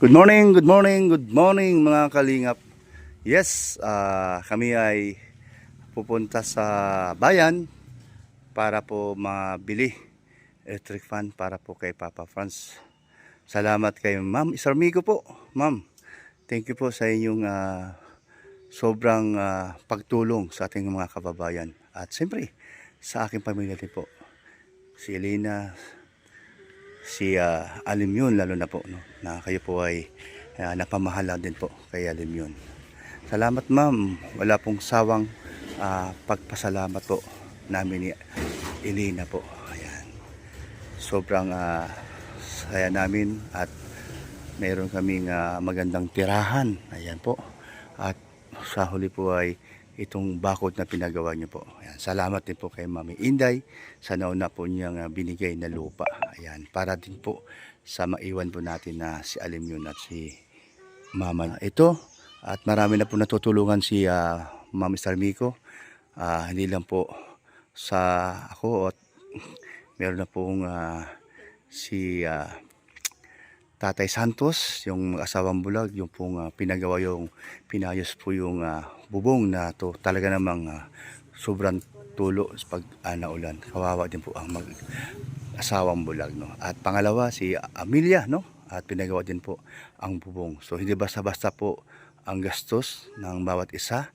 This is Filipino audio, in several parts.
Good morning, good morning, good morning mga kalingap. Yes, kami ay pupunta sa bayan para po mabili electric fan para po kay Papa Franz. Salamat kay Ma'am Isarmigo po. Ma'am, thank you po sa inyong sobrang pagtulong sa ating mga kababayan. At siyempre, sa aking pamilya din po. Si Elena, si Alim yun, lalo na po, no? Na kayo po ay napamahala din po kay Alim yun. Salamat ma'am, wala pong sawang pagpasalamat po namin ni Elena po. Ayan. Sobrang saya namin at mayroon kaming magandang tirahan. Ayan po. At sa huli po ay itong bakod na pinagawa niyo po. Ayan. Salamat din po kay Mami Inday sa nauna po niyang binigay na lupa. Ayan. Para din po sa maiwan po natin na si Alim yun at si Mama. Ito. At marami na po natutulungan si Mami Sarmico. Hindi lang po sa ako at meron na pong si Tatay Santos, yung asawang bulag, yung pong pinagawa yung pinayos po yung bubong na to talaga namang sobrang tulo pag naulan. Kawawa din po ang asawang bulag, no. At pangalawa si Amelia, no, at pinagawa din po ang bubong. So hindi basta-basta po ang gastos ng bawat isa.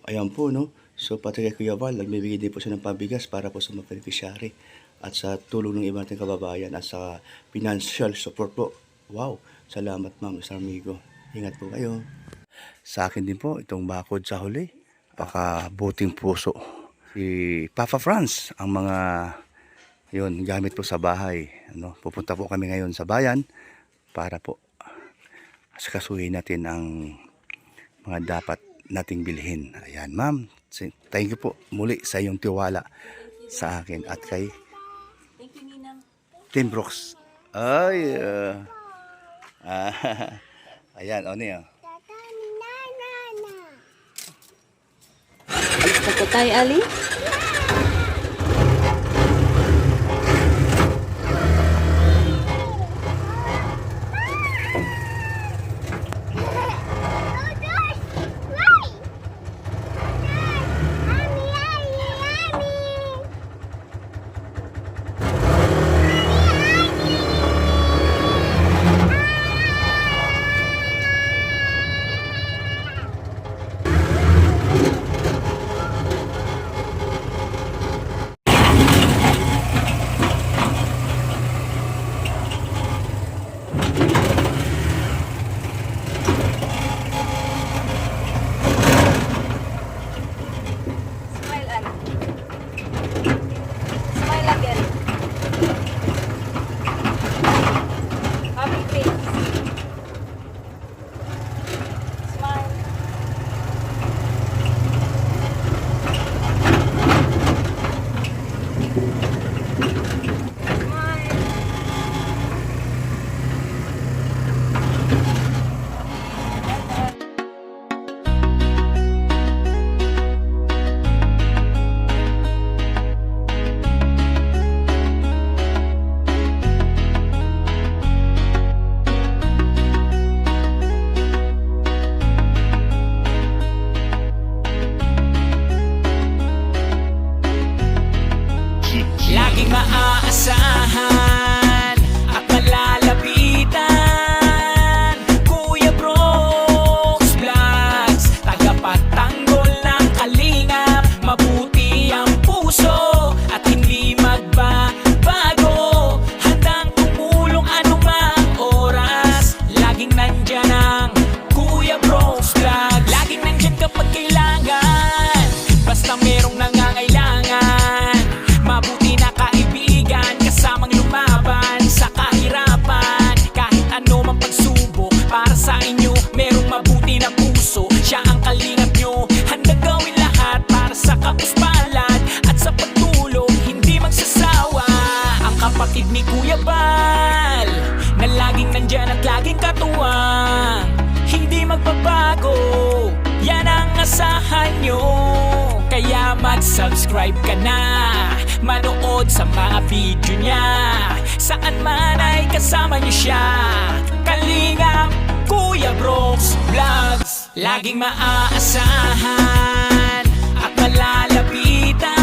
Ayan po, no. So pati kay Kuya Val, nagbibigay din po siya ng pabigas para po sa mga beneficiary at sa tulong ng ibang ating kababayan at sa financial support po. Wow, salamat Ma'am Isarmigo. Ingat po kayo. Sa akin din po, itong bakod sa huli, pakabuting puso. Si Papa Franz, ang mga yun, gamit po sa bahay. Ano, pupunta po kami ngayon sa bayan para po asikasuhin natin ang mga dapat nating bilhin. Ayan ma'am, thank you po muli sa iyong tiwala sa akin at kay Team Brooks. Ay, ayan, o niya. Pagkatay, Ali? Laging maaasahan at malalapitan. Kuya Brooks Vlogs, tagapagtanggol ng kalingap. Mabuti ang puso at hindi magbabago. Handang tumulong anumang oras. Laging nandyan ang Kuya Brooks Vlogs. Laging nandyan kapag kailangan, basta merong nangangailangan. Mabuti na kaibigan, kasamang lumaban sa kahirapan. Kahit ano mang pagsubok, para sa inyo merong mabuti na puso. Siya ang kalingap nyo, handang gawin lahat para sa kapuspalad at sa pagtulong, hindi magsasawa. Ang kapatid ni Kuya Val, na laging nandyan at laging katuwang, hindi magbabago, yan ang asahan nyo. Kaya mag-subscribe ka na manood sa mga video niya. Saan man ay kasama niyo siya. Kalingap, Kuya Brooks Vlogs, laging maaasahan at malalapitan.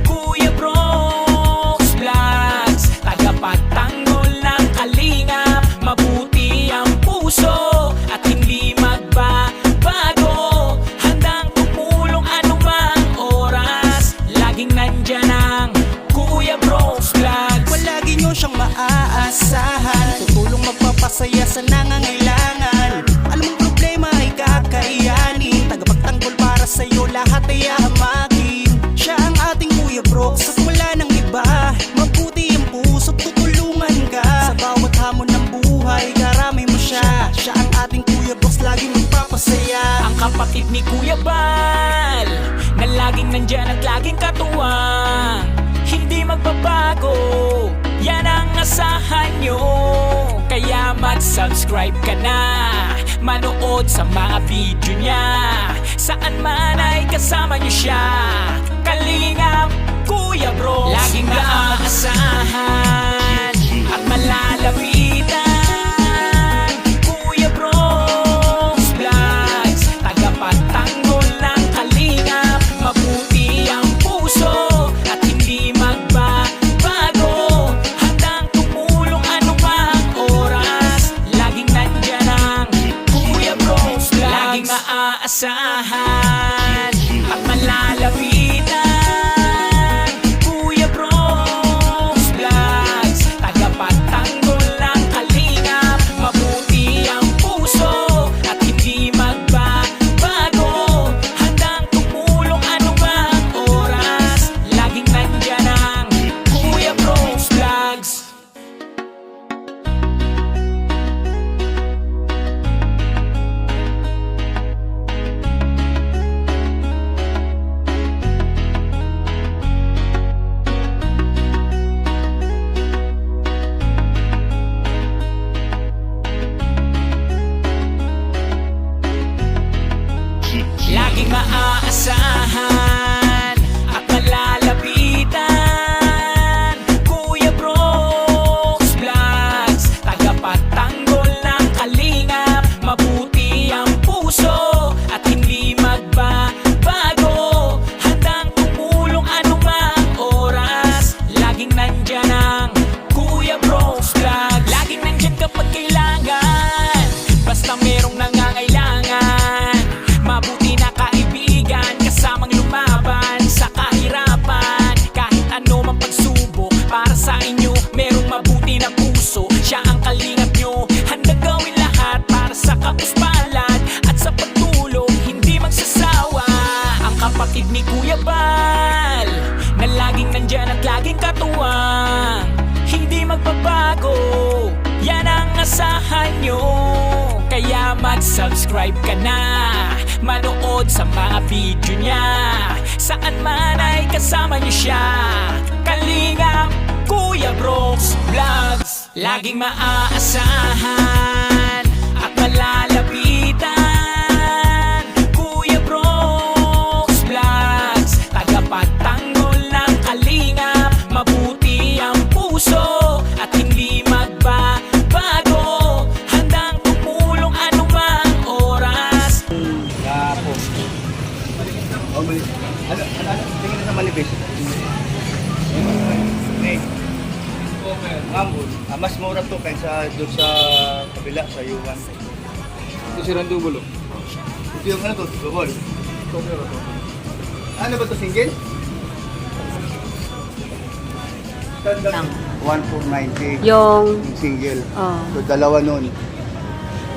Kuya Brooks Vlogs, tagapagtanggol ng kalingap. Mabuti ang puso at hindi magbabago. Handang tumulong anumang oras. Laging nandyan ang Kuya Brooks Vlogs. Palagi nyo siyang maaasahan, tutulong magpapasaya sa nangangailangan. Alam mong problema ay kakayanin, tagapagtanggol para sa'yo lahat ay aamakin. Siya ang ating Kuya Brooks at wala nang iba. Mabuti ang puso't tutulungan ka. Sa bawat hamon ng buhay, karami mo siya. Siya ang ating Kuya Brooks, laging magpapasaya. Ang kapatid ni Kuya Bal, na laging nandyan at laging katuwang. Hindi magbabago, yan ang asahan nyo. Kaya mag-subscribe ka na, manood sa mga video niya. Saan man ay kasama nyo siya. Kalingap, Kuya Brooks, laging maaasahan at malalapitan. Kuya Brooks Vlogs, tagapagtanggol ng kalingap. Mabuti ang puso at hindi magbabago. Handang tumulong anumang oras. Laging nandyan ang Kuya Brooks Vlogs, laging maaasahan at malalapitan. Kuya Brooks Vlogs, tagapagtanggol ng kalingap. Mabuti ang puso at hindi magbabago. Handang tumulong anumang oras. Laging nandyan ang Kuya Brooks Vlogs. Laging maaasahan at malalapitan. Kuya Brooks Vlogs, tagapagtanggol ng kalingap. Mabuti ang puso at hindi magbabago. Handang tumulong anumang oras. Laging nandyan ang Kuya Brooks Vlogs, laging nandyan kapag kailangan. Basta merong nangangailangan. Mabuti na kaibigan, kasamang lumaban sa kahirapan. Kahit ano mang pagsubok, para sa inyo merong mabuti na puso. Siya ang kalingap nyo, handa gawin lahat para sa kapuspalad at sa pagtulong, hindi magsasawa. Ang kapatid ni Kuya Bal, na laging nandyan at laging katuwang. Hindi magbabago, yan ang asahan nyo. Kaya mag-subscribe ka na, manood sa mga video niya. Saan man ay kasama niyo siya. Kalingap, Kuya Brooks Vlogs, laging maaasahan at malalapitan. Kuya Brooks Vlogs, tagapagtanggol ng kalingap. Mabuti ang puso at hindi magbabago. Handang tumulong anumang oras. Gapo. Oh, mali. Ano? Tingin sa malipis. Okay. Mas mura to kaysa doon sa kabila, sa Yuan. Ito si Randubulo. Ito yung ano to, double. Ano ba to, single? Standard 1,490. Yung, Yung single. oh, So, dalawa nun.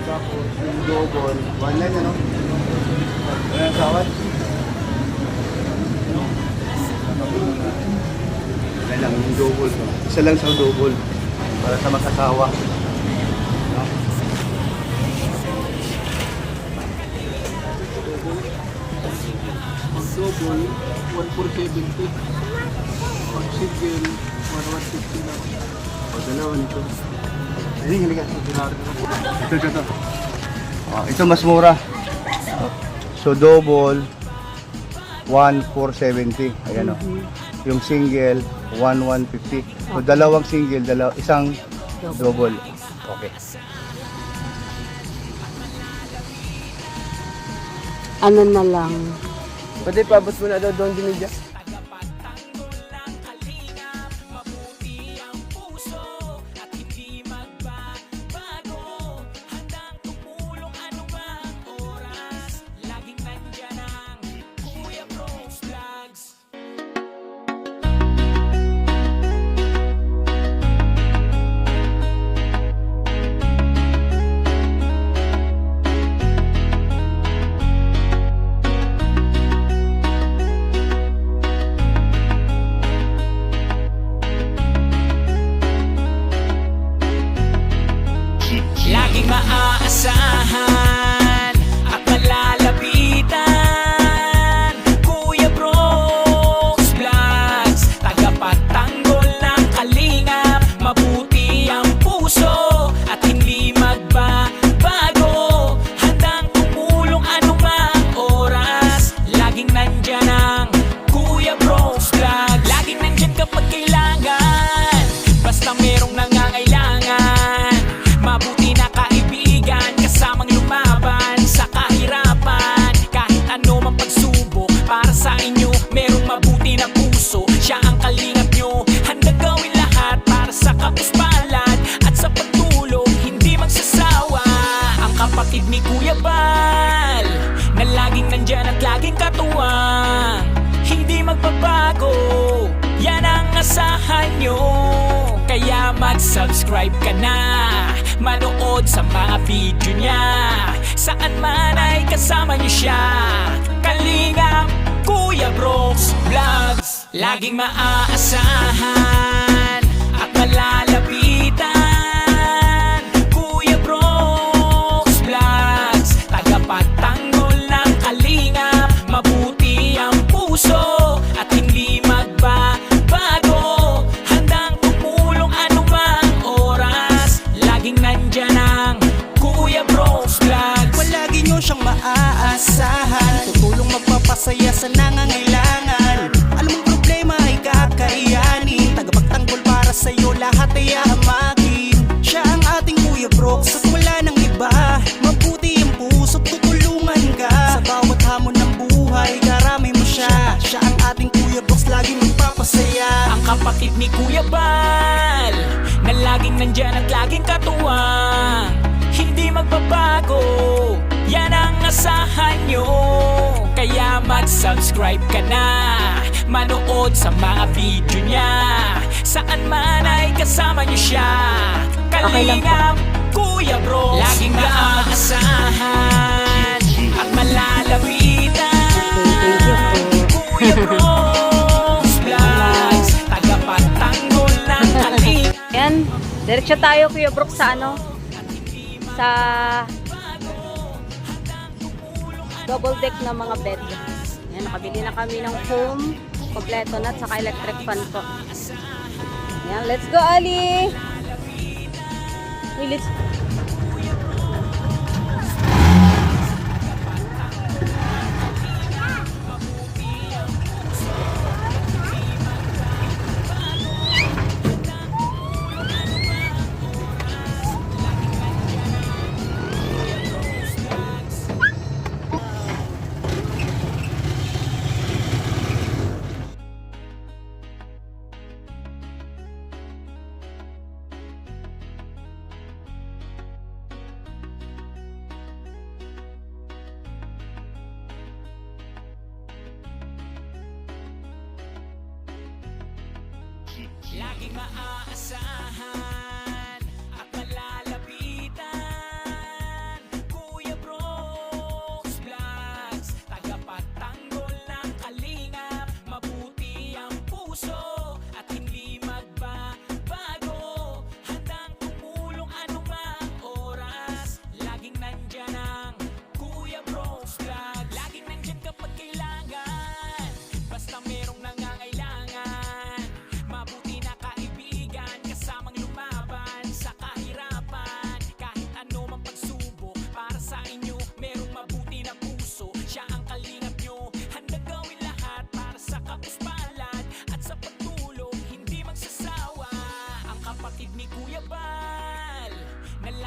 Tapos, yung double, 1 line, ano? Wala ang sawat. Wala lang, yung double. Isa lang sa double. Para sa masasawa. No? Double, 1,470. Pag single, 1,150 lang. O, dalawa nito. Halika. Ito. Ito mas mura. So double 1,470. Ayan o. Yung single, 1,150. So, dalawang single, isang double. Okay. Ano na lang. Pwede paabot mo na daw doon din dyan. Tagapagtanggol ng kalingap, mabuti ang puso at hindi magbabago. Handang tumulong anumang oras, laging nandyan ang Kuya Bros Vlogs. Laging maaasahan at malalapitan. Kuya Bros Vlogs, tagapagtanggol ng kalingap, mabuti ang puso at hindi magbabago. Handang tumulong anumang oras, laging nandyan ang Kuya Bros Vlog. Laging nandyan kapag kailangan, basta merong nangangailangan. Mabuti na kaibigan, kasamang lumaban sa kahirapan. Kahit ano mang pagsubok, para sa inyo merong mabuti na puso. Siya ang kalingap nyo, handang gawin lahat para sa kapuspalad at sa pagtulong, hindi magsasawa. Ang kapatid ni Kuya Bal, na laging nandyan at laging katuwang, hindi magbabago, yan ang asahan nyo. Kaya mag-subscribe ka na, manood sa mga video niya, saan man ay kasama niyo siya. Kalingap, Kuya Bros Vlogs, laging maaasahan at malalapitan. Kuya Bros Vlogs, tagapagtanggol ng kalingap, mabuti ang puso at hindi magbabago. Handang tumulong anumang oras, laging nandyan ang Kuya Bros Vlog. Palagi nyo siyang maaasahan, tutulong magpapasaya sa nangangailangan. Alam mong problema ay kakayanin, tagapagtanggol para sa'yo lahat ay ahamagin. Siya ang ating Kuya Bros at wala nang iba, mabuti ang puso at tutulungan ka. Sa bawat hamon ng buhay, karami mo siya. Siya ang ating Kuya Bros, laging magpapasaya. Ang kapatid ni Kuya Bal, na laging nandyan at laging katuwang, hindi magbabago, yan ang asahan nyo. Kaya mag-subscribe ka na, manood sa mga video niya, saan man ay kasama nyo siya. Kalingap, Kuya Bros, laging maaasahan at malalapitan. Kuya Bros Vlogs, tagapagtanggol ng kalingap. Ayan, diretso tayo Kuya Brook sa ano? Sa double deck na mga bed. Ayan, nakabili na kami ng foam, kompleto na, at saka electric fan po. Ayan, let's go Ali! Uy, let's... Laging maaasahan at malalapitan. Kuya Bros Vlogs, tagapagtanggol ng kalingap, mabuti ang puso at hindi magbabago. Handang tumulong anumang oras, laging nandyan ang Kuya Bros Vlog. Laging nandyan kapag kailangan, basta merong nangangailangan. Mabuti na kaibigan, kasamang lumaban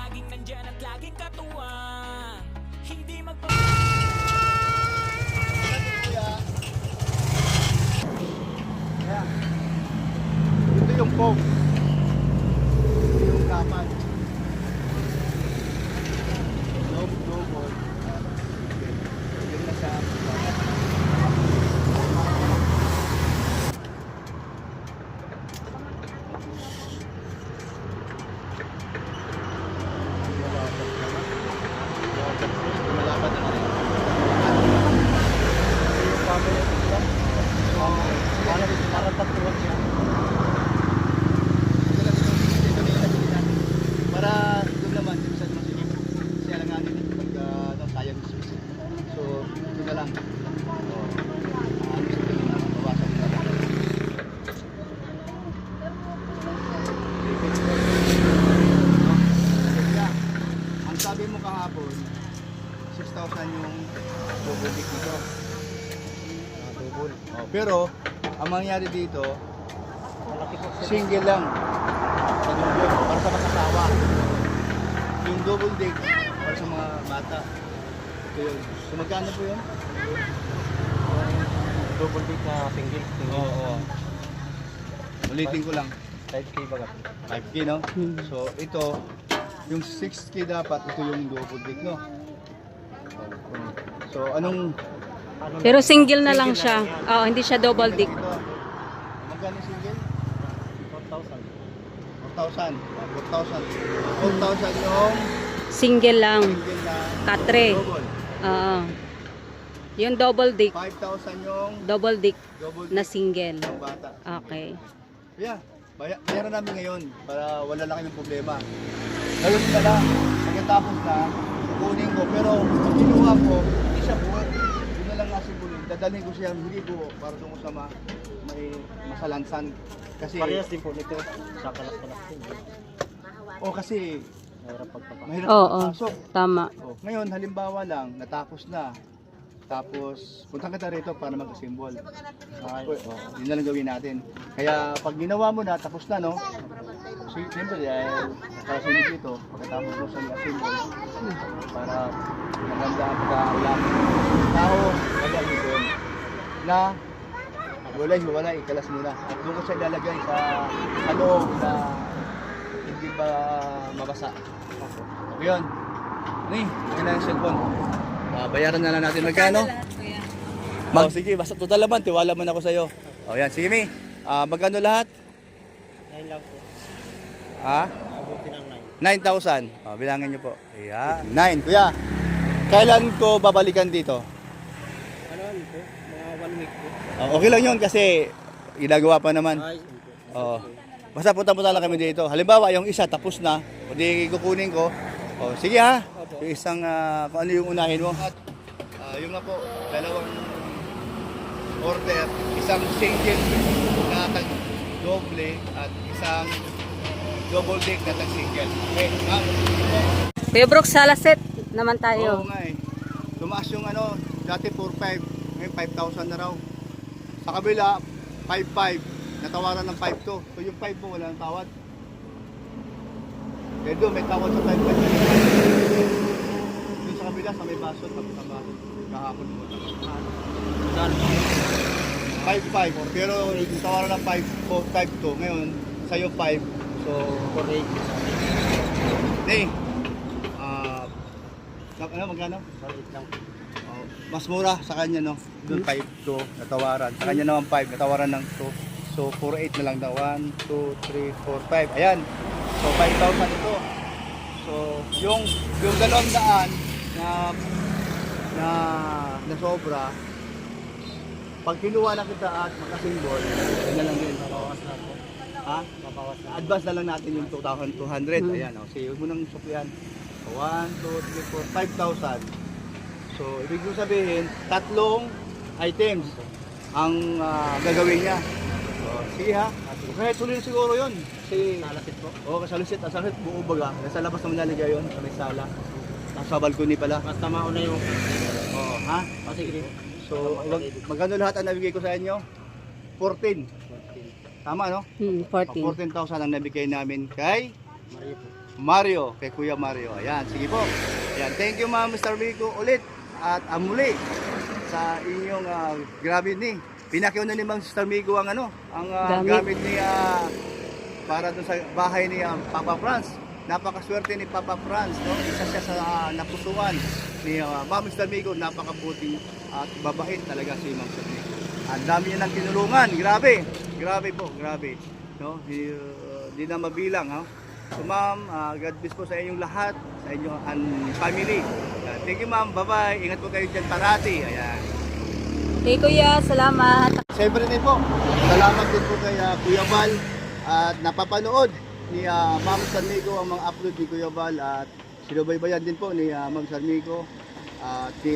laging nandyan at laging katuwang. Hindi magpa... Ayan. Ito yung pog. Ito yung dapat. Double. Yan na siya. Malapad na rin. Yung camera dito. Para tatuwag siya. Ito na yung nabilitan. Para doon naman, yung sa masigit. Kasi alanganin pag sayang susi. So, ito na lang. Ano sa tingin na mabawasan nila lang. Ang sabi mo kahapon, 6,000 yung double dick nito. Double. Oh, pero, ang mangyari dito, single lang. Para sa mag-asawa. Yung double dick, para sa mga bata. Ito yun. So, magkano po yun? Double dick na single. Oo. Ulitin ko lang. 5K bagat. 5K, no? So, ito, yung 6K dapat, ito yung double dick, no? So, anong... Pero single na lang siya. Oo, hindi siya double dick. Ito, magkano single? 4,000. 4,000 yung Single lang. single na Katre. double. Oo. Yung double dick. 5,000 yung Double dick double na dick single. ng bata. Okay. Yeah, bayaran namin ngayon para wala lang kayong problema. Ngayon na lang, pagkatapos na, kukunin ko. Pero pag kinuha ko, hindi siya buo. Yun na lang nga siguro. Dadalhin ko siya, hindi buo, para doon ko sa may masalansan. Kasi, Parehas din po nito. Sa kalas-kalas din. kasi Mahirap pagpapakita. mahirap Oo. pasok. Tama. Ngayon, halimbawa lang, natapos na. Tapos, punta kita rito para mag-assemble. Yun na lang gawin natin. Kaya, pag ginawa mo na, tapos na, no? Siyempre, dahil nakasunod dito, pagkatapos mo sa assemble, para maganda ang pagkaulang tao, wala doon. Na, wala, ikalas muna. At doon ko siya ilalagay sa loob na hindi ba mabasa. So, yun. Yun na yung cellphone. Bayaran na lang natin magkano? Sige, basta total naman, tiwala man ako sa'yo. O yan, sige Mi. Magkano lahat? 9 lang po. Ha? Abuti ng 9,000. 9. Bilangin niyo po. Yeah. 9. Kuya, kailan ko babalikan dito? Ano po? Mga 1 week po. Okay lang yun kasi ginagawa pa naman. Ay, Oo. Basta punta-punta lang kami dito. Halimbawa, yung isa tapos na, o di kukunin ko. O, sige ha. Yung isang, kung ano yung unahin mo. At, yung nga po, dalawang order. Isang single na tag-doble at isang double dick na tag-single. Okay, ha? Kuya Brooks, salaset naman Oo tayo. nga eh. Tumaas yung ano, dati 4,500, ngayon 5,000 na raw. Sa kabila, 5,500, natawaran ng 5,200. So yung 5 mo, wala nang tawad. Kaya doon, may tawad sa 5,500. Doon sa kabila, sa may baso, sama kahapon mo. 5,500, pero yung tawaran ng 5,200, ngayon, sa'yo 5. So, 4-8. Hey, magkano? 4-8 lang. Oh, mas mura sa kanya, no? Doon 5 to natawaran. Sa kanya naman 5, natawaran ng 2. So 4,800 na lang daw. 1, 2, 3, 4, 5. Ayan. So 5,000 ito. So yung 200 na sobra, pag kinuha na kita at makasimbol, yun na lang din. Papawas na po. Ha? Papawas na. Advance na lang natin yung 2,200. Ayan, oh. Sige, huwag mo nang suklihan. 1, 2, 3, 4, 5,000. So, ibig ko sabihin, 3 items ang gagawin niya. So, sige ha. Kahit sulit siguro yun. Kasi, Salasit po. oo, kasalisit. Ang sakit, buo baga. Nasa labas naman nalagay yun, sa may sala. Nasa balcony pala. Basta mauna yung... Oo, ha? Sige. So, magkano lahat ang nabigay ko sa inyo? 14. Tama, no? 14. 14,000 ang nabigay namin kay Mario po. Mario, kay Kuya Mario. Ayan, sige po. Ayan, thank you ma'am Mr. Migo ulit at amuli sa inyong grabe ni. Pinakyaw na ni Ma'am Mr. Migo ang ano, ang gamit ni para doon sa bahay ni Papa Franz. Napakaswerte ni Papa Franz, no? Isa siya sa napusuan ni Ma'am Mr. Migo, napakabuting at babait talaga si Ma'am Mr. Migo. Ang dami niya ng tinulungan, grabe. Grabe po, grabe. No? Di na mabilang, ha? So ma'am, God bless po sa inyong lahat, sa inyong family. Thank you ma'am, bye-bye. Ingat po kayo dyan parati. Ayan. Hey Kuya, salamat. Siyempre din po, salamat din po kay Kuya Val at napapanood ni Ma'am Sarmigo ang mga upload ni Kuya Val at sinubaybayan din po ni Ma'am Sarmigo at ni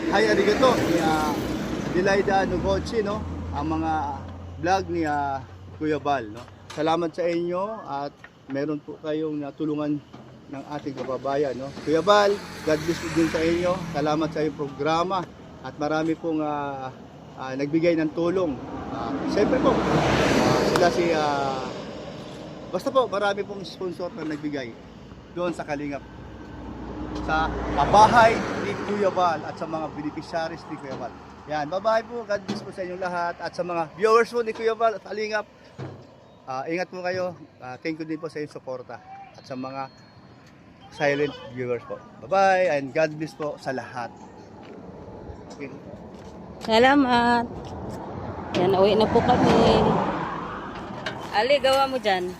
Hi Arigato, ni Adelaida Nugochi, no? Ang mga vlog ni Kuya Val, no? Salamat sa inyo at meron po kayong natulungan ng ating kababayan, no? Kuya Val, God bless po din sa inyo. Salamat sa iyong programa at marami pong nagbigay ng tulong. Siyempre po, sila basta po marami pong sponsor na nagbigay doon sa Kalingap, sa bahay ni Kuya Val at sa mga beneficiaries ni Kuya Val. Yan, bye-bye po. God bless po sa inyong lahat at sa mga viewers po ni Kuya Val at Kalingap. Ingat po kayo. Thank you din po sa inyong suporta at sa mga silent viewers po. Bye-bye and God bless po sa lahat. Okay. Salamat. Yan, uwi na po kami. Ali, gawa mo dyan.